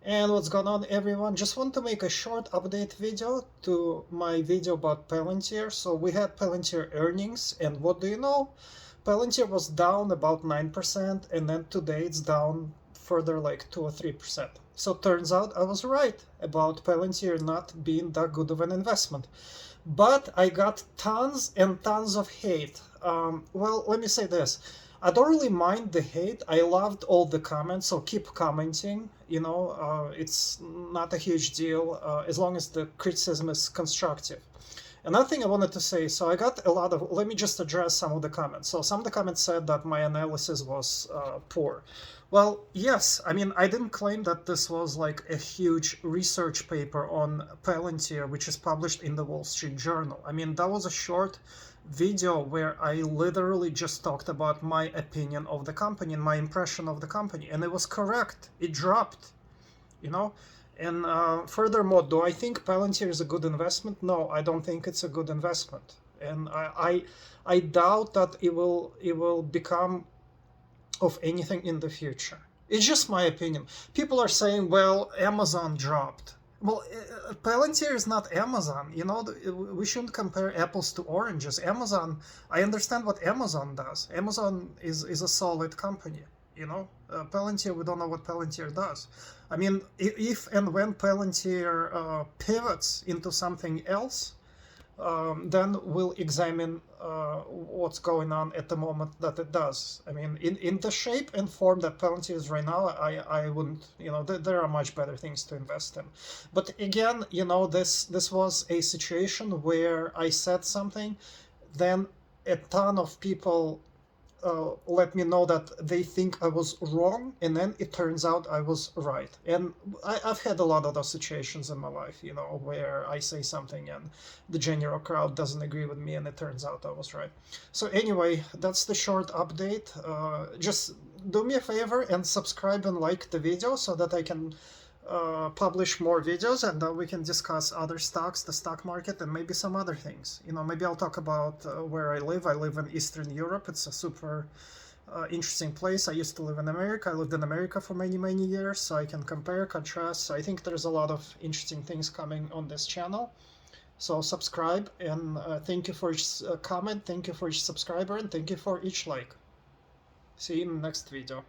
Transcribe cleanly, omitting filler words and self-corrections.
And what's going on, everyone? Just want to make a short update video to my video about Palantir. So we had Palantir earnings, and what do you know? Palantir was down about 9%, and then today it's down further like 2 or 3%. So turns out I was right about Palantir not being that good of an investment. But I got tons and tons of hate. Well, let me say this. I don't really mind the hate. I loved all the comments, so keep commenting. It's not a huge deal as long as the criticism is constructive. Another thing I wanted to say, so I got a lot of, let me just address some of the comments. So some of the comments said that my analysis was poor. Well, yes, I mean, I didn't claim that this was like a huge research paper on Palantir, which is published in the Wall Street Journal. I mean, that was a short video where I literally just talked about my opinion of the company and my impression of the company, and it was correct. It dropped, you know. And furthermore, do I think Palantir is a good investment? No, I don't think it's a good investment, and I doubt that it will become of anything in the future. It's just my opinion. People are saying, well, Amazon dropped. Well, Palantir is not Amazon. We shouldn't compare apples to oranges. Amazon, I understand what Amazon does. Amazon is a solid company. Palantir, we don't know what Palantir does. I mean, if and when Palantir pivots into something else, then we'll examine what's going on at the moment that it does. I mean, in the shape and form that Palantir is right now, I wouldn't, there are much better things to invest in. But again, this was a situation where I said something, then a ton of people let me know that they think I was wrong, and then it turns out I was right. And I've had a lot of those situations in my life, where I say something and the general crowd doesn't agree with me, and it turns out I was right. So anyway, that's the short update. Just do me a favor and subscribe and like the video so that I can publish more videos, and then we can discuss other stocks, the stock market, and maybe some other things. Maybe I'll talk about where I live. I live in Eastern Europe. It's a super interesting place. I used to live in America. I lived in America for many, many years, so I can compare, contrast. So I think there's a lot of interesting things coming on this channel. So subscribe, and thank you for each comment, thank you for each subscriber, and thank you for each like. See you in the next video.